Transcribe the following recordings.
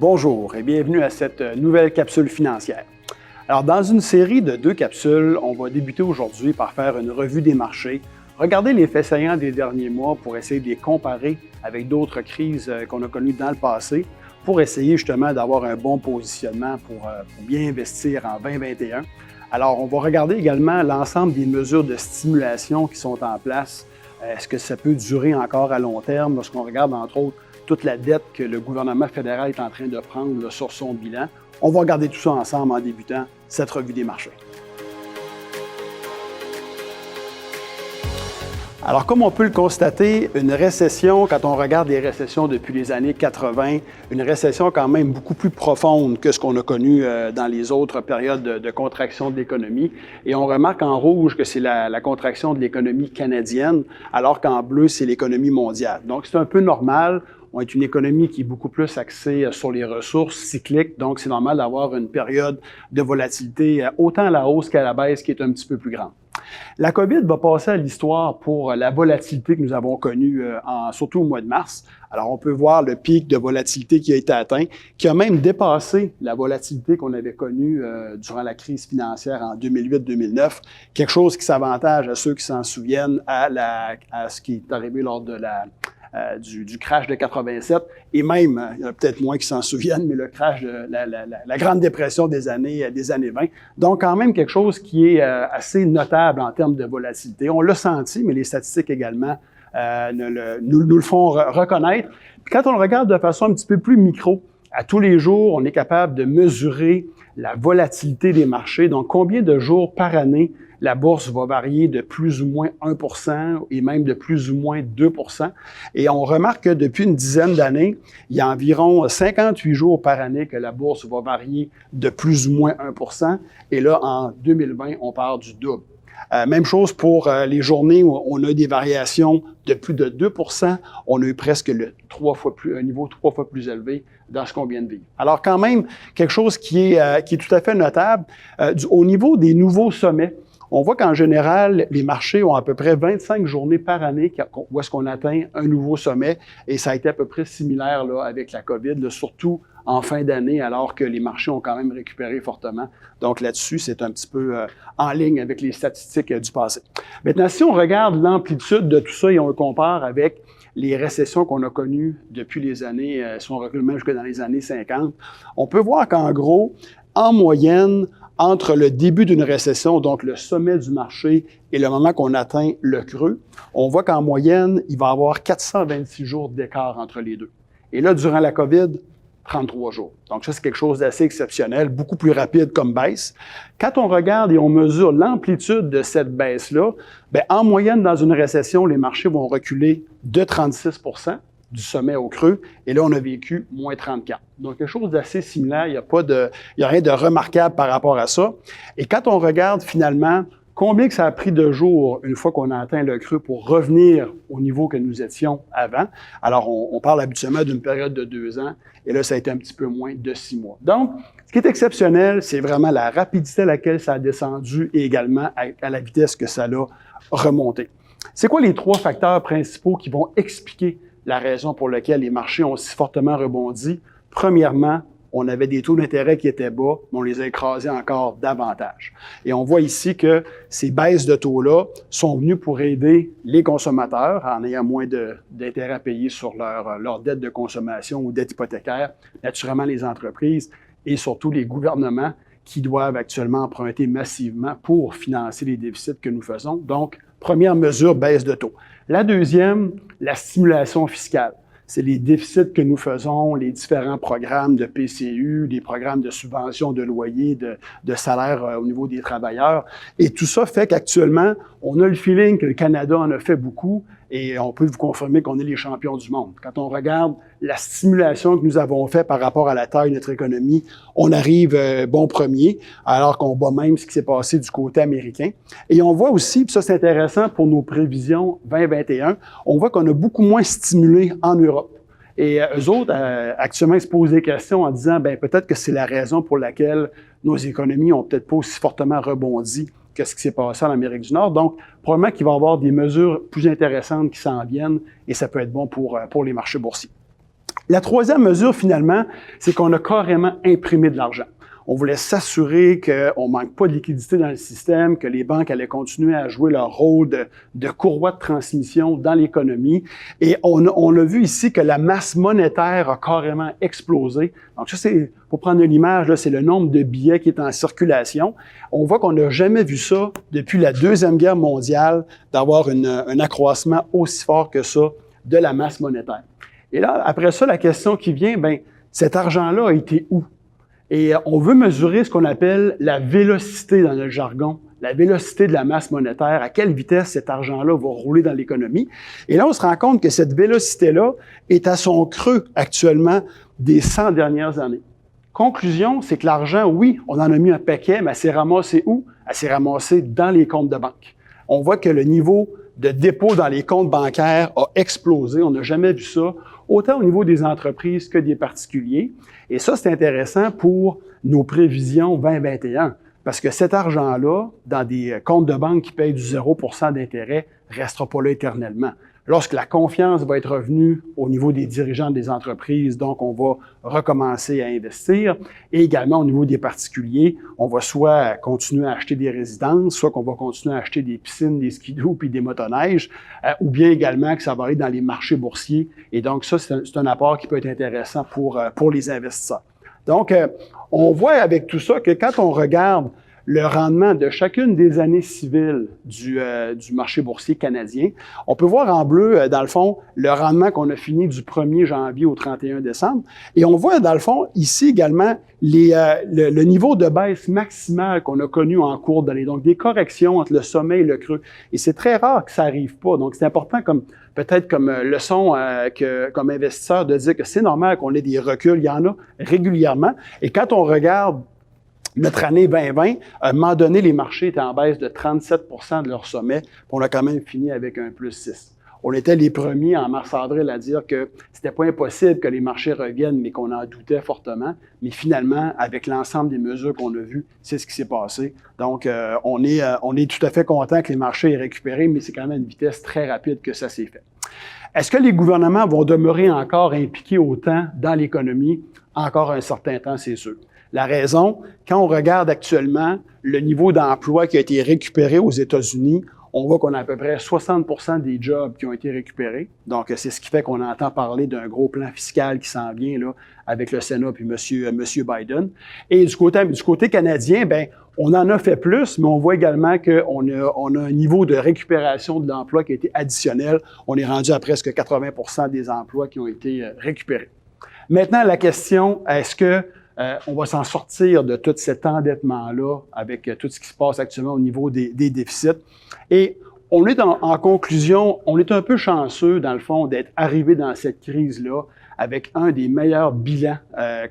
Bonjour et bienvenue à cette nouvelle capsule financière. Alors, dans une série de 2 capsules, on va débuter aujourd'hui par faire une revue des marchés, regarder les faits saillants des derniers mois pour essayer de les comparer avec d'autres crises qu'on a connues dans le passé, pour essayer justement d'avoir un bon positionnement pour bien investir en 2021. Alors, on va regarder également l'ensemble des mesures de stimulation qui sont en place. Est-ce que ça peut durer encore à long terme lorsqu'on regarde, entre autres, toute la dette que le gouvernement fédéral est en train de prendre là, sur son bilan? On va regarder tout ça ensemble en débutant cette revue des marchés. Alors, comme on peut le constater, une récession, quand on regarde les récessions depuis les années 80, une récession quand même beaucoup plus profonde que ce qu'on a connu dans les autres périodes de contraction de l'économie. Et on remarque en rouge que c'est la contraction de l'économie canadienne, alors qu'en bleu, c'est l'économie mondiale. Donc, c'est un peu normal. On est une économie qui est beaucoup plus axée sur les ressources cycliques, donc c'est normal d'avoir une période de volatilité autant à la hausse qu'à la baisse qui est un petit peu plus grande. La COVID va passer à l'histoire pour la volatilité que nous avons connue, surtout au mois de mars. Alors, on peut voir le pic de volatilité qui a été atteint, qui a même dépassé la volatilité qu'on avait connue durant la crise financière en 2008-2009, quelque chose qui s'avantage à ceux qui s'en souviennent à ce qui est arrivé lors de du crash de 87, et même, il y en a peut-être moins qui s'en souviennent, mais le crash de la Grande Dépression des années 20. Donc, quand même quelque chose qui est assez notable en termes de volatilité. On l'a senti, mais les statistiques également nous le font reconnaître. Puis quand on le regarde de façon un petit peu plus micro, à tous les jours, on est capable de mesurer la volatilité des marchés. Donc, combien de jours par année la bourse va varier de plus ou moins 1% et même de plus ou moins 2%. Et on remarque que depuis une dizaine d'années, il y a environ 58 jours par année que la bourse va varier de plus ou moins 1%. Et là, en 2020, on part du double. Même chose pour les journées où on a des variations de plus de 2%. On a eu presque un niveau 3 fois plus élevé dans ce qu'on vient de vivre. Alors quand même, quelque chose qui est tout à fait notable. Au niveau des nouveaux sommets, on voit qu'en général, les marchés ont à peu près 25 journées par année où est-ce qu'on atteint un nouveau sommet, et ça a été à peu près similaire là, avec la COVID, là, surtout en fin d'année, alors que les marchés ont quand même récupéré fortement. Donc là-dessus, c'est un petit peu en ligne avec les statistiques du passé. Maintenant, si on regarde l'amplitude de tout ça et on le compare avec les récessions qu'on a connues depuis les années, si on recule même jusque dans les années 50, on peut voir qu'en gros, en moyenne, entre le début d'une récession, donc le sommet du marché, et le moment qu'on atteint le creux, on voit qu'en moyenne, il va y avoir 426 jours d'écart entre les deux. Et là, durant la COVID, 33 jours. Donc ça, c'est quelque chose d'assez exceptionnel, beaucoup plus rapide comme baisse. Quand on regarde et on mesure l'amplitude de cette baisse-là, bien, en moyenne, dans une récession, les marchés vont reculer de 36% du sommet au creux, et là, on a vécu moins 34. Donc, quelque chose d'assez similaire, il n'y a rien de remarquable par rapport à ça. Et quand on regarde finalement combien que ça a pris de jours une fois qu'on a atteint le creux pour revenir au niveau que nous étions avant, alors on parle habituellement d'une période de 2 ans, et là, ça a été un petit peu moins de 6 mois. Donc, ce qui est exceptionnel, c'est vraiment la rapidité à laquelle ça a descendu et également à la vitesse que ça a remonté. C'est quoi les 3 facteurs principaux qui vont expliquer la raison pour laquelle les marchés ont si fortement rebondi? Premièrement, on avait des taux d'intérêt qui étaient bas, mais on les a écrasés encore davantage. Et on voit ici que ces baisses de taux-là sont venues pour aider les consommateurs en ayant moins d'intérêt à payer sur leur dette de consommation ou dette hypothécaire, naturellement les entreprises et surtout les gouvernements qui doivent actuellement emprunter massivement pour financer les déficits que nous faisons. Donc, première mesure, baisse de taux. La deuxième, la stimulation fiscale. C'est les déficits que nous faisons, les différents programmes de PCU, les programmes de subvention de loyer, de salaire au niveau des travailleurs. Et tout ça fait qu'actuellement, on a le feeling que le Canada en a fait beaucoup, et on peut vous confirmer qu'on est les champions du monde. Quand on regarde la stimulation que nous avons faite par rapport à la taille de notre économie, on arrive bon premier, alors qu'on bat même ce qui s'est passé du côté américain. Et on voit aussi, puis ça c'est intéressant pour nos prévisions 2021, on voit qu'on a beaucoup moins stimulé en Europe. Et eux autres, actuellement, ils se posent des questions en disant, bien, peut-être que c'est la raison pour laquelle nos économies ont peut-être pas aussi fortement rebondi que ce qui s'est passé en Amérique du Nord. Donc, probablement qu'il va y avoir des mesures plus intéressantes qui s'en viennent, et ça peut être bon pour les marchés boursiers. La troisième mesure, finalement, c'est qu'on a carrément imprimé de l'argent. On voulait s'assurer qu'on ne manque pas de liquidité dans le système, que les banques allaient continuer à jouer leur rôle de courroie de transmission dans l'économie. Et on a vu ici que la masse monétaire a carrément explosé. Donc ça, c'est, pour prendre une image, là, c'est le nombre de billets qui est en circulation. On voit qu'on n'a jamais vu ça depuis la Deuxième Guerre mondiale, d'avoir un accroissement aussi fort que ça de la masse monétaire. Et là, après ça, la question qui vient, bien, cet argent-là a été où? Et on veut mesurer ce qu'on appelle la vélocité dans notre jargon, la vélocité de la masse monétaire, à quelle vitesse cet argent-là va rouler dans l'économie. Et là, on se rend compte que cette vélocité-là est à son creux actuellement des 100 dernières années. Conclusion, c'est que l'argent, oui, on en a mis un paquet, mais elle s'est ramassée où? Elle s'est ramassée dans les comptes de banque. On voit que le niveau de dépôt dans les comptes bancaires a explosé. On n'a jamais vu ça, autant au niveau des entreprises que des particuliers. Et ça, c'est intéressant pour nos prévisions 2021, parce que cet argent-là, dans des comptes de banque qui payent du 0% d'intérêt, ne restera pas là éternellement. Lorsque la confiance va être revenue au niveau des dirigeants des entreprises, donc on va recommencer à investir, et également au niveau des particuliers, on va soit continuer à acheter des résidences, soit qu'on va continuer à acheter des piscines, des skidoo puis des motoneiges, ou bien également que ça va aller dans les marchés boursiers. Et donc ça, c'est un apport qui peut être intéressant pour les investisseurs. Donc, on voit avec tout ça que quand on regarde le rendement de chacune des années civiles du marché boursier canadien, on peut voir en bleu, dans le fond, le rendement qu'on a fini du 1er janvier au 31 décembre. Et on voit, dans le fond, ici également, le niveau de baisse maximale qu'on a connu en cours d'année. Donc, des corrections entre le sommet et le creux. Et c'est très rare que ça n'arrive pas. Donc, c'est important peut-être comme leçon comme investisseur de dire que c'est normal qu'on ait des reculs. Il y en a régulièrement. Et quand on regarde notre année 2020, à un moment donné, les marchés étaient en baisse de 37 % de leur sommet, puis on a quand même fini avec un plus 6. On était les premiers en mars-avril à dire que c'était pas impossible que les marchés reviennent, mais qu'on en doutait fortement. Mais finalement, avec l'ensemble des mesures qu'on a vues, c'est ce qui s'est passé. Donc, on est tout à fait content que les marchés aient récupéré, mais c'est quand même à une vitesse très rapide que ça s'est fait. Est-ce que les gouvernements vont demeurer encore impliqués autant dans l'économie? Encore un certain temps, c'est sûr. La raison, quand on regarde actuellement le niveau d'emploi qui a été récupéré aux États-Unis, on voit qu'on a à peu près 60 % des jobs qui ont été récupérés. Donc, c'est ce qui fait qu'on entend parler d'un gros plan fiscal qui s'en vient là, avec le Sénat puis M. Biden. Et du côté canadien, bien, on en a fait plus, mais on voit également qu'on a un niveau de récupération de l'emploi qui a été additionnel. On est rendu à presque 80 % des emplois qui ont été récupérés. Maintenant, la question, est-ce que on va s'en sortir de tout cet endettement-là avec tout ce qui se passe actuellement au niveau des déficits? Et on est en conclusion, on est un peu chanceux, dans le fond, d'être arrivé dans cette crise-là avec un des meilleurs bilans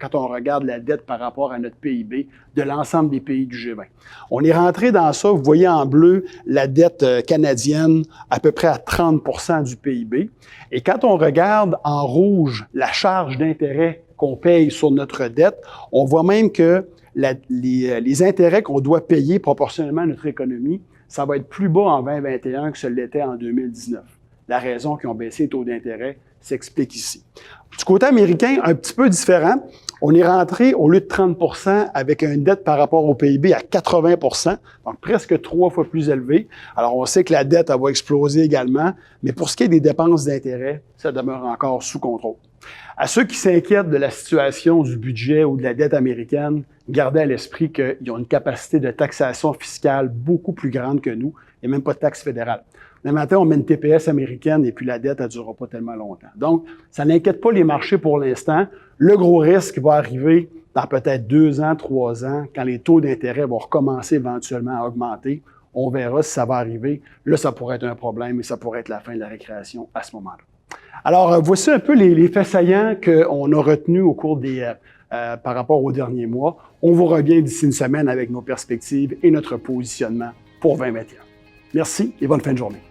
quand on regarde la dette par rapport à notre PIB de l'ensemble des pays du G20. On est rentré dans ça, vous voyez en bleu la dette canadienne à peu près à 30 % du PIB. Et quand on regarde en rouge la charge d'intérêt qu'on paye sur notre dette, on voit même que les intérêts qu'on doit payer proportionnellement à notre économie, ça va être plus bas en 2021 que ce l'était en 2019. La raison qu'ils ont baissé les taux d'intérêt s'explique ici. Du côté américain, un petit peu différent. On est rentré, au lieu de 30 % avec une dette par rapport au PIB à 80 %, donc presque 3 fois plus élevée. Alors, on sait que la dette, elle va exploser également, mais pour ce qui est des dépenses d'intérêt, ça demeure encore sous contrôle. À ceux qui s'inquiètent de la situation du budget ou de la dette américaine, gardez à l'esprit qu'ils ont une capacité de taxation fiscale beaucoup plus grande que nous. Il n'y a même pas de taxe fédérale. Le matin, on met une TPS américaine et puis la dette, elle ne durera pas tellement longtemps. Donc, ça n'inquiète pas les marchés pour l'instant. Le gros risque va arriver dans peut-être 2 ans, 3 ans, quand les taux d'intérêt vont recommencer éventuellement à augmenter. On verra si ça va arriver. Là, ça pourrait être un problème et ça pourrait être la fin de la récréation à ce moment-là. Alors, voici un peu les faits saillants qu'on a retenus au cours par rapport aux derniers mois. On vous revient d'ici une semaine avec nos perspectives et notre positionnement pour 2021. Merci et bonne fin de journée.